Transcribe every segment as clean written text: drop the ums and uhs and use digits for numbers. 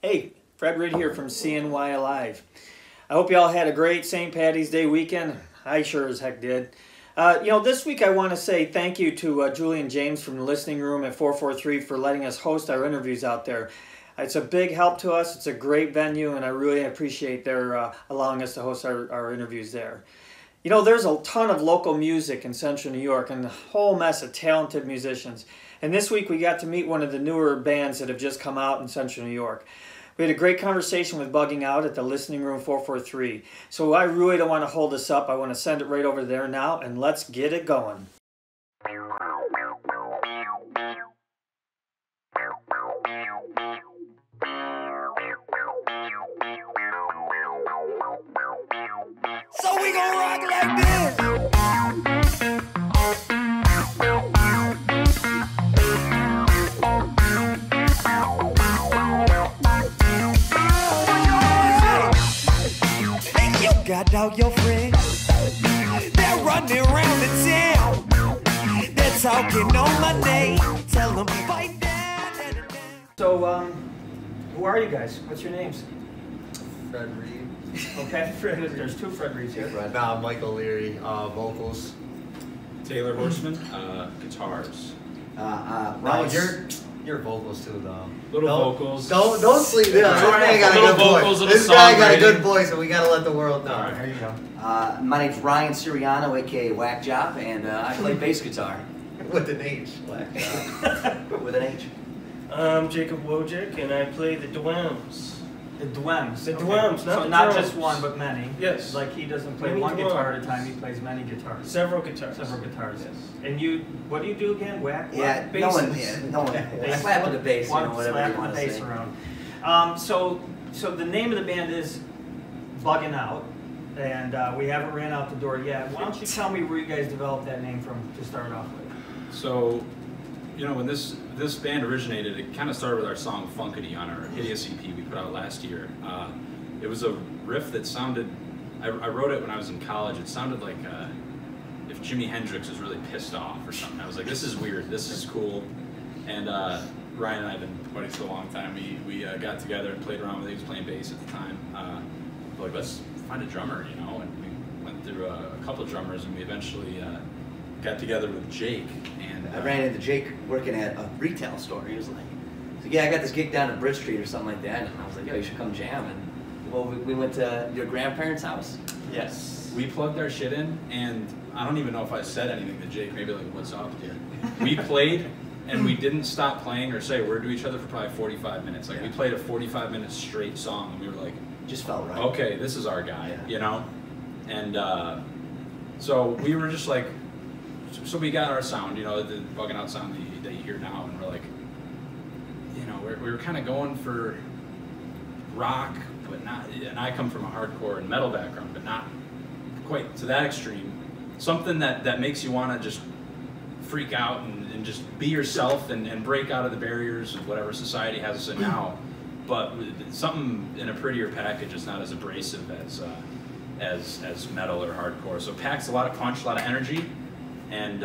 Hey, Fred Reed here from CNY Alive. I hope you all had a great St. Patty's Day weekend. I sure as heck did. This week I want to say thank you to Julie and James from the listening room at 443 for letting us host our interviews out there. It's a big help to us. It's a great venue, and I really appreciate their allowing us to host our interviews there. You know, there's a ton of local music in Central New York and a whole mess of talented musicians. And this week we got to meet one of the newer bands that have just come out in Central New York. We had a great conversation with Bugging Out at the Listening Room 443. So I really don't want to hold this up. I want to send it right over there now, and let's get it going. So we gon' rock like this. Got out your friends, they're running around the town, they're talking on my name, tell them fight down. So, who are you guys? What's your names? Fred Reed. Okay, there's two Fred Reeds here. Nah, Michael Leary, vocals. Taylor Horseman, guitars. No, your vocals too, though. Vocals. Don't sleep. Yeah, this guy got a good voice. This guy got a good voice, and we gotta let the world know. There you go. My name's Ryan Siriano, aka Whack Job, and I play bass guitar. With an H. Whack Job. With an H. I'm Jacob Wojcik, and I play the dwams. The dwems. The dwems, not so the not drums. just one, but many. Yes. Like he doesn't play Many one guitar at a drums. time. He plays many guitars. Several guitars. Several guitars. Yes. And what do you do again? Whack? Yeah, Bass? no one. Bass. Slapping the bass, One whatever slapping you want the to bass say. around. So the name of the band is Buggin Out, and we haven't ran out the door yet. Why don't you tell me where you guys developed that name from to start off with? So, you know, when this band originated, it kind of started with our song Funkity on our Hideous EP we put out last year. It was a riff that sounded, I wrote it when I was in college, it sounded like if Jimi Hendrix was really pissed off or something. I was like, this is weird, this is cool. And Ryan and I have been buddies for a long time. We got together and played around with it. He was playing bass at the time. Like, let's find a drummer, you know? And we went through a couple of drummers, and we eventually got together with Jake. And I ran into Jake working at a retail store. He was like, yeah, I got this gig down at Bridge Street or something like that. And I was like, yo, you should come jam. And well, we went to your grandparents' house. yes, we plugged our shit in, and I don't even know if I said anything to Jake. Maybe like, what's up, dude? We played, and we didn't stop playing or say a word to each other for probably 45 minutes. Like, we played a 45-minute straight song, and we were like, Just felt right. okay, this is our guy, Yeah. you know? And so we were just like, so we got our sound, you know, the Buggin' Out sound that you hear now, and we're like, you know, we were kind of going for rock, but not, and I come from a hardcore and metal background, but not quite to that extreme. Something that makes you want to just freak out and just be yourself and break out of the barriers of whatever society has us in now, but something in a prettier package is not as abrasive as metal or hardcore. So it packs a lot of punch, a lot of energy, and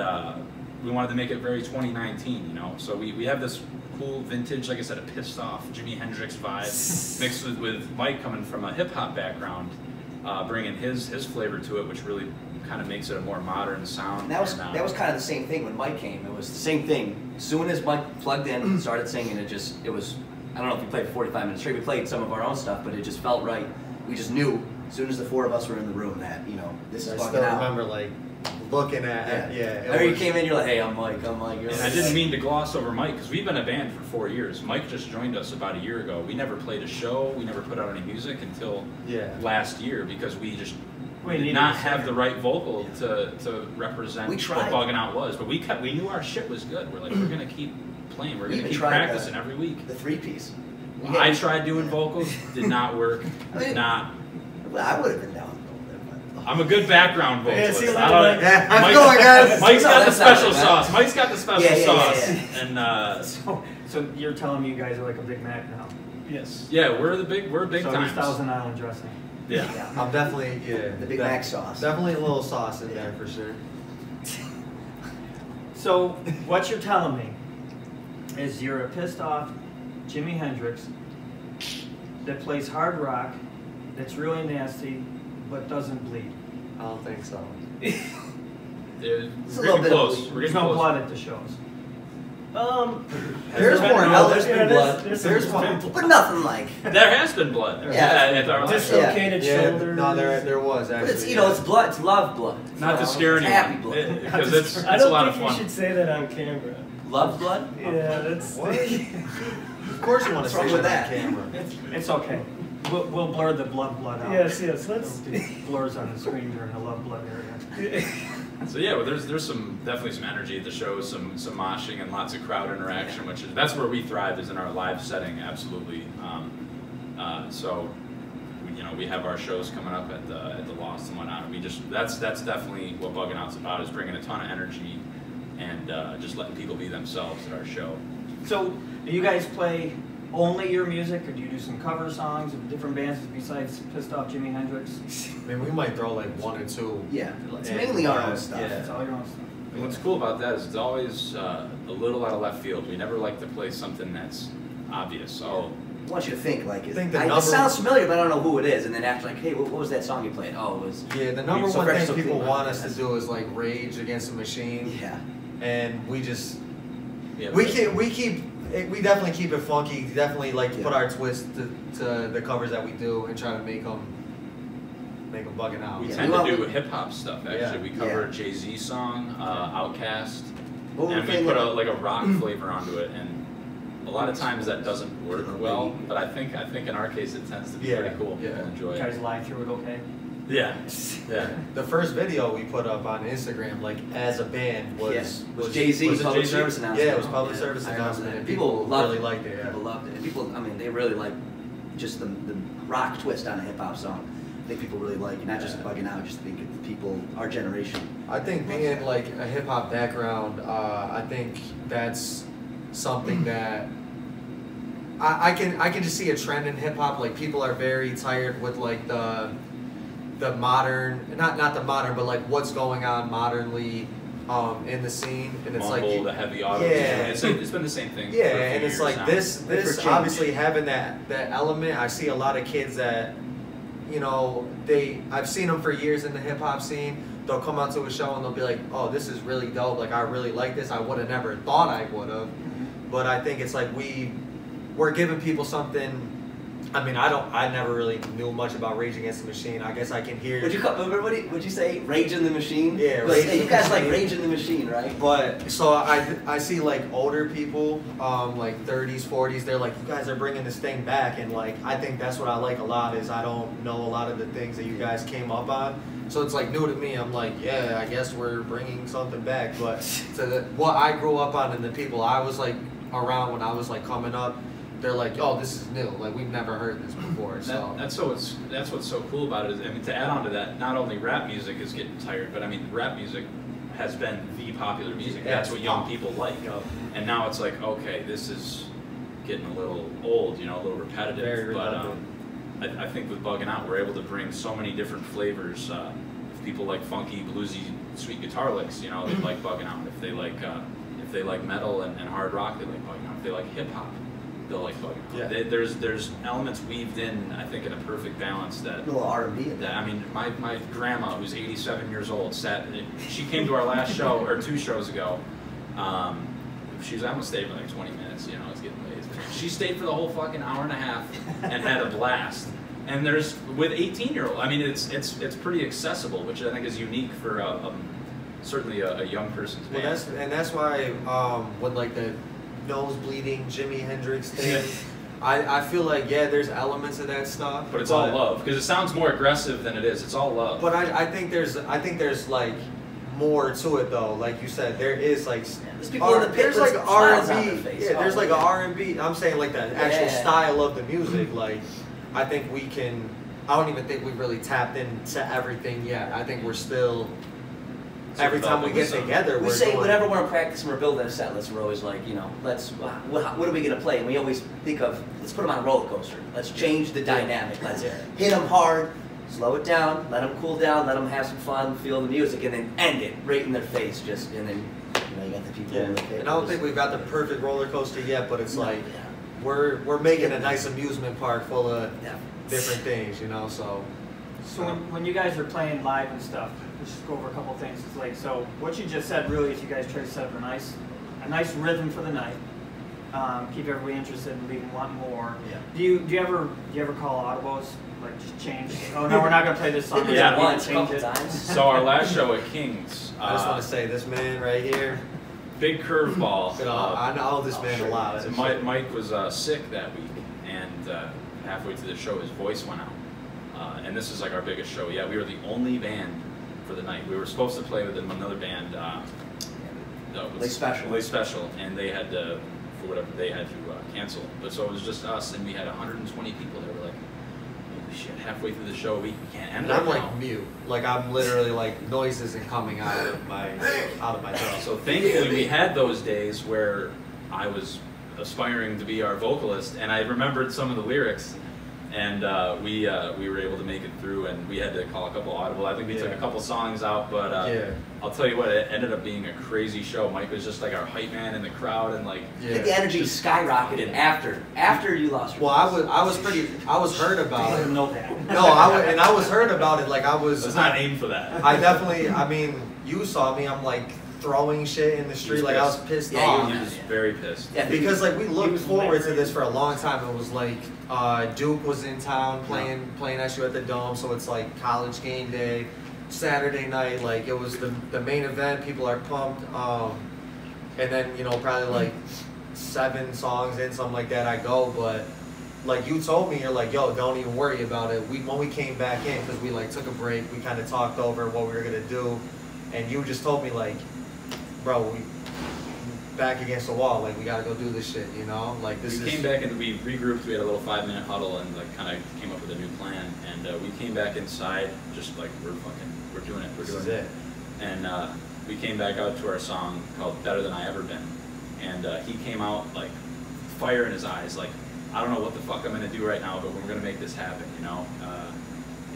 we wanted to make it very 2019, you know. So we have this cool vintage, like I said, a pissed off Jimi Hendrix vibe mixed with Mike coming from a hip hop background, bringing his flavor to it, which really kind of makes it a more modern sound. And that was kind of the same thing when Mike came. It was the same thing. As soon as Mike plugged in and started singing, it was, I don't know if we played for 45 minutes straight. We played some of our own stuff, but it just felt right. We just knew as soon as the four of us were in the room that, you know, this is I Buggin' still Out. remember like looking at it. Yeah. Whenever you came in, you're like, hey, I'm Mike. You're And like, I didn't mean to gloss over Mike, because we've been a band for 4 years. Mike just joined us about a year ago. We never played a show, we never put out any music until last year, because we just did not have the right vocal to represent what Buggin' Out was. But we knew our shit was good. We're like, we're going to keep playing, we're going to keep practicing every week. The three-piece. I tried doing vocals, did not work, did not. I would have been down. I'm a good background vocalist. see, How's it going, guys? Mike's got the that's special not it, sauce. Mike's got the special sauce. Yeah. And So you're telling me you guys are like a Big Mac now? Yes. yeah, we're big So time. he's Thousand Island dressing. Yeah. I'm definitely, The Big Mac sauce. Definitely a little sauce in there for sure. So what you're telling me is you're a pissed off Jimi Hendrix that plays hard rock that's really nasty but doesn't bleed? I don't think so. We're a little getting bit close. of We're There's getting no close. blood at the shows. There's more. Hell, there's been blood. There's one. But nothing like. There has been blood. Yeah. At our last show. Dislocated shoulders. No, there was actually. But it's it's blood. It's love blood. Not to It's scare happy anyone, blood. because it's I a don't lot of think you fun. should say that on camera. Love blood. Yeah, that's. What? Of course you want to What's wrong say with that that? on camera. It's okay. We'll blur the blood out. Yes, let's. It'll be blurs on the screen during the love blood area. So yeah, well, there's definitely some energy at the show, some moshing and lots of crowd interaction, which is that's where we thrive, is in our live setting, absolutely. So we have our shows coming up at the Lost and whatnot. And we just that's definitely what Buggin' Out's about, is bringing a ton of energy and just letting people be themselves at our show. So, do you guys play only your music, or do you do some cover songs of different bands besides Pissed Off Jimi Hendrix? I mean, we might throw like one or two. Yeah, it's And, mainly our own stuff. yeah. It's all your own stuff. And what's cool about that is it's always a little out of left field. We never like to play something that's obvious. Oh, I want you to think like I think the it number- sounds familiar, but I don't know who it is. And then after, like, hey, what was that song you played? Oh, it was. Yeah, the number So one Fresh, thing So people Clean. want us to do is like Rage Against the Machine, Yeah. and we just yeah, we definitely keep it funky. Definitely like Yeah. put our twist to the covers that we do and try to make them bugging out. We Yeah, tend we to want- do hip hop stuff. Actually, Yeah. we cover Yeah. a Jay-Z song, Outkast, What and was we the put thing a rock flavor onto it. And a lot of times that doesn't work well, but I think in our case it tends to be Yeah, pretty cool. yeah. People enjoy You guys it. lie through it okay? Yeah, yeah. The first video we put up on Instagram, like as a band, was Yes. Was Jay-Z was it public Jay-Z? service announcement. Yeah, it was public service I remember announcement, that. and People loved really it. liked it. Yeah. People loved it. And people, I mean, they really like just the rock twist on a hip hop song. I think people really like it, not just Buggin' Out. Just think it's people, our generation. I think being like a hip hop background, I think that's something that I can just see a trend in hip hop. Like people are very tired with like the modern, not the modern, but like what's going on modernly in the scene, and it's Mumble, like the heavy auto. Yeah. It's been the same thing. yeah, for a few and it's years like now. this change. obviously having that element. I see a lot of kids that, I've seen them for years in the hip hop scene. They'll come out to a show and they'll be like, oh, this is really dope. Like I really like this. I would have never thought I would have, but I think it's like we're giving people something. I mean, I never really knew much about Rage Against the Machine. I guess I can hear. Would you say Rage in the Machine? Yeah, Like, Rage hey, in you the guys like Machine. Rage in the Machine, right? But so I see like older people, like 30s, 40s. They're like, you guys are bringing this thing back, and like I think that's what I like a lot is I don't know a lot of the things that you guys came up on. So it's like new to me. I'm like, yeah, I guess we're bringing something back. But to what I grew up on and the people I was like around when I was like coming up, they're like, oh, this is new. Like we've never heard this before. So That's what's so cool about it. I mean, to add on to that, not only rap music is getting tired, but I mean, rap music has been the popular music. Yeah, That's it's what young pop. people like. And now it's like, okay, this is getting a little old, a little repetitive. Very but redundant. I think with Buggin' Out, we're able to bring so many different flavors. If people like funky, bluesy, sweet guitar licks, they like Buggin' Out. If they like metal and hard rock, they like Buggin' Out. If they like hip hop, they'll like Buggin' Out. Yeah. There's elements weaved in, I think, in a perfect balance that. A little R&B in Yeah, that. I mean, my grandma, who's 87 years old, she came to our last show, or 2 shows ago. She was almost stayed for like 20 minutes, it's getting late. She stayed for the whole fucking hour and a half and had a blast. And with 18-year-old, I mean, it's pretty accessible, which I think is unique for certainly a young person's band. well, that's why with like the nose bleeding Jimi Hendrix thing, I feel like there's elements of that stuff. But it's all love, because it sounds more aggressive than it is. It's all love. But I think there's like more to it though. Like you said, there is like There's people in the pit there's with like smiles on R&B. their face. Yeah, there's Oh, like yeah. a R&B. I'm saying like the actual Yeah. style of the music. Like I think we can. I don't even think we've really tapped into everything yet. I think we're still. Every time we get together, We we're say doing, whenever we're in practice and we're building a set list, we're always like, what are we going to play? And we always think of, let's put them on a roller coaster. Let's change the dynamic. Let's hit them hard, slow it down, let them cool down, let them have some fun, feel the music, and then end it right in their face. And then you got the people in the pit. And I don't think we've got the perfect roller coaster yet, but it's like we're making a nice amusement park full of different things, you know. So when you guys are playing live and stuff, let's just go over a couple things. It's like, so what you just said really is you guys try to set up a nice rhythm for the night. Keep everybody interested and leave them wanting more. Yeah. Do you ever call audibles? Like just change? Oh no, we're not gonna play this song. Yeah, once, a change couple it. times. So our last show at King's, I just want to say this man right here. big curveball. I know this man a lot. So Mike was sick that week, and halfway through the show, his voice went out. And this is like our biggest show. Yeah, we were the only band for the night. We were supposed to play with another band. Lay Special, and they had to, for whatever, they had to cancel. But so it was just us, and we had 120 people that were like, holy shit, halfway through the show, we can't end it. And I'm now. like mute. Like I'm literally like noise isn't coming out of my throat. So thankfully we had those days where I was aspiring to be our vocalist, and I remembered some of the lyrics, and we were able to make it through, and we had to call a couple audible. I think we took a couple songs out, but I'll tell you what, it ended up being a crazy show. Mike was just like our hype man in the crowd, and like I think the energy skyrocketed after you lost your Well, I was heard about I it. didn't know that. No, I was heard about it. Like I was. it's not aimed for that. I definitely. I mean, you saw me. I'm like throwing shit in the street. Like I was pissed off. He was very pissed. Yeah, Because like we looked was forward to mad. this for a long time. It was like Duke was in town playing SU at the Dome, so it's like college game day, Saturday night. Like it was the main event. People are pumped. And then probably like 7 songs in, something like that. I go, but like you told me, you're like, yo, don't even worry about it. When we came back in, because we like took a break, we kind of talked over what we were gonna do, and you just told me like, bro, we back against the wall, like we gotta go do this shit, like this. We came back and we regrouped. We had a little 5-minute huddle and like kind of came up with a new plan. And we came back inside, just like we're doing it. This is it. And we came back out to our song called "Better Than I Ever Been," and he came out like fire in his eyes, like I don't know what the fuck I'm gonna do right now, but we're gonna make this happen,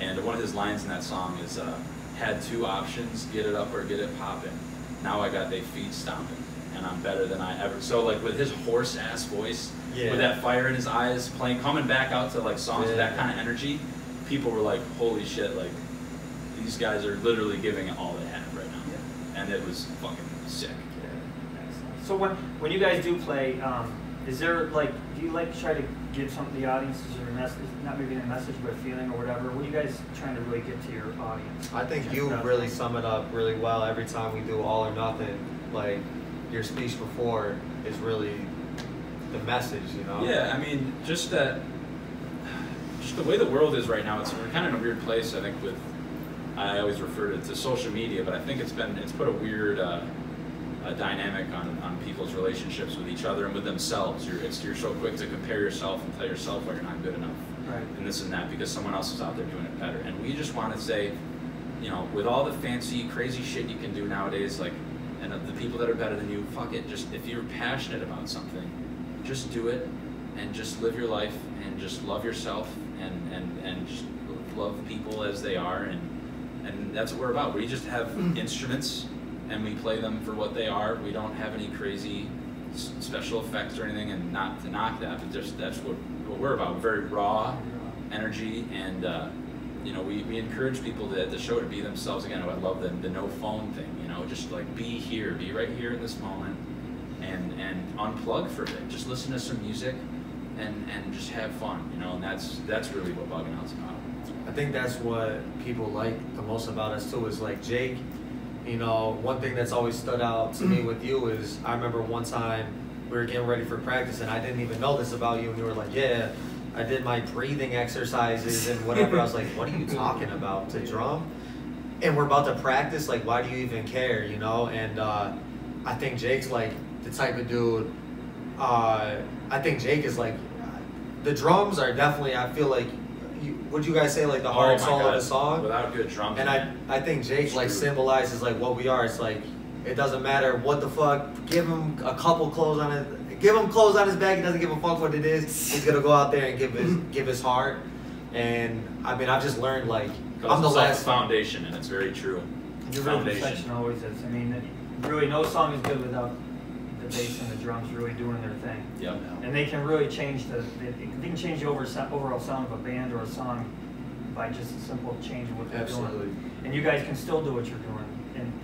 And one of his lines in that song is, "Had 2 options: get it up or get it poppin'. Now I got they feet stomping, and I'm better than I ever." So like with his hoarse ass voice, with that fire in his eyes, coming back out to like songs with that kind of energy, people were like, "Holy shit!" Like these guys are literally giving it all they have right now, and it was fucking sick. So when you guys do play, is there like, do you like try to give something to the audience as a message, not maybe a message, but a feeling or whatever? What are you guys trying to really get to your audience? I think you really sum it up really well every time we do All or Nothing. Like your speech before is really the message, Yeah, I mean, just the way the world is right now. We're kind of in a weird place. I think I always refer to social media, but I think it's put a weird dynamic on people's relationships with each other and with themselves. You're so quick to compare yourself and tell yourself why you're not good enough, Right. and this and that, because someone else is out there doing it better. And we just want to say, with all the fancy, crazy shit you can do nowadays, like, and the people that are better than you, fuck it. Just if you're passionate about something, just do it, and just live your life, and just love yourself, and just love people as they are, and that's what we're about. We just have instruments, and we play them for what they are. We don't have any crazy special effects or anything, and not to knock that, but just that's what we're about. Very raw energy, and we encourage people at the show to be themselves again. I love the no phone thing, just like be right here in this moment, and unplug for a bit. Just listen to some music, and just have fun, and that's really what Buggin' Out's about. I think that's what people like the most about us too, is like Jake. One thing that's always stood out to me with you is I remember one time we were getting ready for practice and I didn't even know this about you, and you were like, yeah, I did my breathing exercises and whatever. I was like, what are you talking about, to drum? And we're about to practice, like, why do you even care, And I think Jake's like the type of dude, I think Jake is like, the drums are definitely, I feel like, would you guys say like the heart soul of the song? Without good drums. And I think Jake like symbolizes like what we are. It's like, it doesn't matter what the fuck, give him a couple clothes on it, give him clothes on his back, he doesn't give a fuck what it is. He's gonna go out there and give his heart. And I mean, I've just learned like, I'm the last foundation, and it's very true. Your rhythm section always is. I mean, really, no song is good without the bass and the drums really doing their thing. Yep. And they can really change they can change the overall sound of a band or a song by just a simple change of what they're doing. And you guys can still do what you're doing,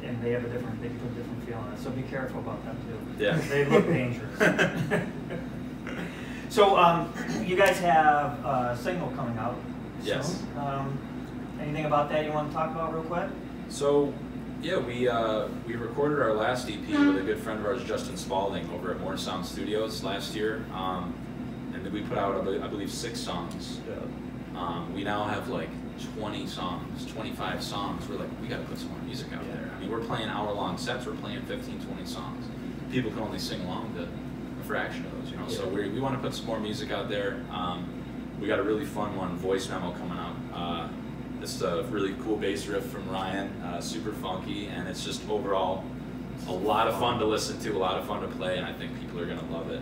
and they put a different feel on it. So be careful about that too. Yeah. They look dangerous. So you guys have a single coming out soon. Yes. Anything about that you want to talk about real quick? So, yeah, we recorded our last EP with a good friend of ours, Justin Spalding, over at More Sound Studios last year, and then we put out, I believe, 6 songs. We now have like 20 songs, 25 songs. We're like, we got to put some more music out there. I mean, we're playing hour-long sets. We're playing 15, 20 songs. People can only sing along to a fraction of those, you know. Yeah. So we want to put some more music out there. We got a really fun one, Voice Memo, coming up. It's a really cool bass riff from Ryan, super funky, and it's just overall a lot of fun to listen to, a lot of fun to play, and I think people are going to love it.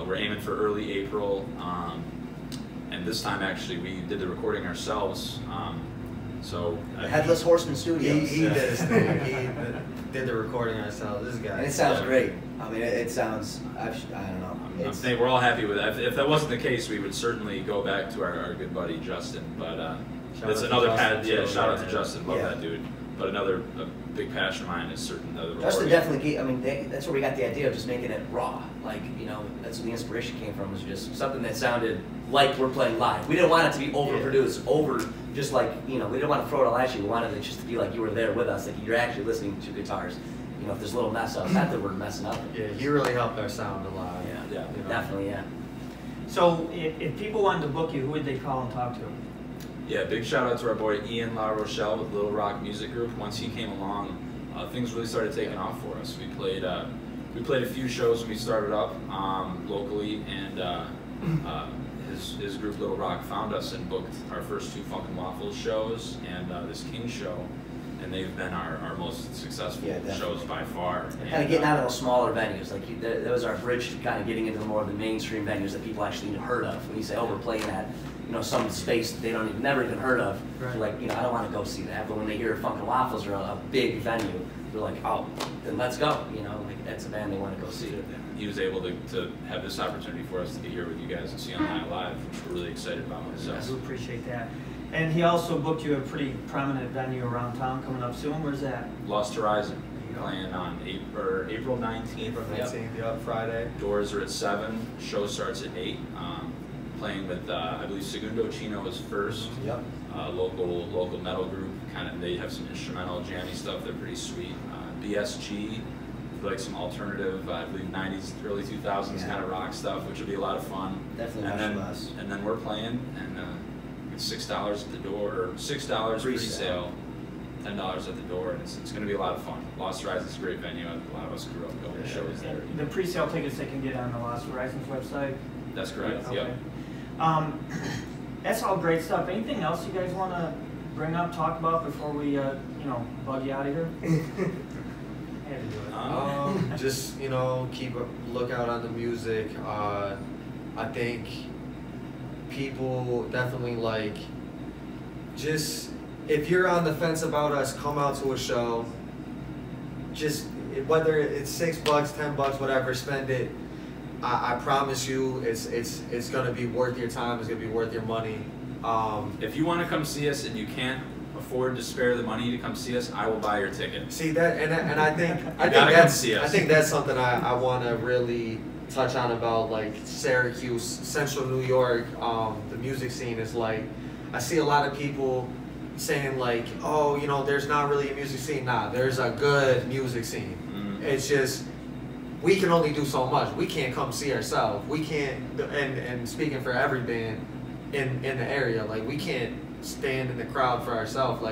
We're aiming for early April, and this time actually we did the recording ourselves. Headless Horseman Studios. He did his thing. He did the recording ourselves. This guy. And it sounds great. I mean, it sounds. I don't know. I'm saying we're all happy with that. If that wasn't the case, we would certainly go back to our good buddy Justin. But that's another shout out to Justin. Love that dude. But another big passion of mine is certain other. Justin definitely. I mean, that's where we got the idea of just making it raw. Like, you know, that's where the inspiration came from. Was just something that sounded like we're playing live. We didn't want it to be overproduced, just like, you know, we didn't want to throw it all at you. We wanted it just to be like you were there with us, like you're actually listening to guitars. You know, if there's a little mess up, not that we're messing up. Yeah, he really helped our sound a lot. Yeah, definitely, yeah. So if people wanted to book you, who would they call and talk to? Yeah, big shout out to our boy Ian La Rochelle with Little Rock Music Group. Once he came along, things really started taking off for us. We played a few shows when we started up locally, and his group Little Rock found us and booked our first 2 Funk and Waffles shows and this King show, and they've been our most successful shows by far. Kind of getting out of those smaller venues, like that was our bridge to kind of getting into more of the mainstream venues that people actually heard of. When you say, oh, we're playing at, you know, some space that they never even heard of, right. Like, you know, I don't want to go see that. But when they hear Funk and Waffles or a big venue, they're like, oh, then let's go. You know, like that's a band they want to go see. He was able to have this opportunity for us to be here with you guys at CNY Alive, which we're really excited about. So. I do appreciate that. And he also booked you a pretty prominent venue around town coming up soon. Where's that? Lost Horizon. Playing on April 19th. April 19th, Friday. Doors are at 7. Show starts at 8. Playing with, I believe Segundo Chino is first. Yep. Local metal group. They have some instrumental jammy stuff. They're pretty sweet. BSG, like some alternative, I believe 90s, early 2000s kind of rock stuff, which will be a lot of fun. Definitely. And then we're playing, and it's $6 at the door, or $6 pre-sale. $10 at the door, and it's going to be a lot of fun. Lost Horizon's a great venue. A lot of us grew up going to shows there. The pre-sale tickets they can get on the Lost Horizons website? That's correct, okay. Yep. That's all great stuff. Anything else you guys want to bring up, talk about before we, bug you out of here? Had to do it. Just, keep a lookout on the music. I think people definitely if you're on the fence about us, come out to a show. Just whether it's $6, $10, whatever, spend it. I promise you, it's gonna be worth your time. It's gonna be worth your money. If you want to come see us and you can't afford to spare the money to come see us, I will buy your ticket. See that, and I think that's something I want to really touch on about Syracuse, Central New York. The music scene is I see a lot of people saying there's not really a music scene. Nah, there's a good music scene. Mm-hmm. It's just we can only do so much. We can't come see ourselves. We can't, and speaking for every band in the area, we can't stand in the crowd for ourselves.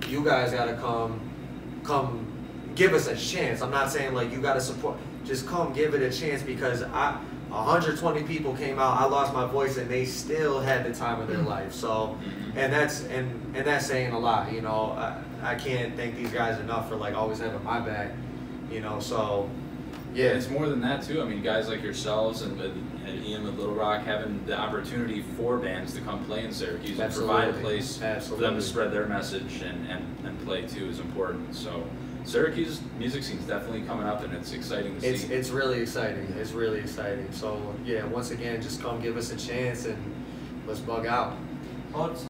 You guys gotta come give us a chance. I'm not saying you gotta support. Just come give it a chance, because 120 people came out. I lost my voice, and they still had the time of their life. So, and that's saying a lot. I can't thank these guys enough for always having my back. So yeah, it's more than that too. I mean, guys like yourselves and Ian with Little Rock having the opportunity for bands to come play in Syracuse and provide a place for them to spread their message and play too is important. So Syracuse music scene's definitely coming up, and it's exciting to see. It's really exciting. It's really exciting. So yeah, once again, just come give us a chance and let's bug out.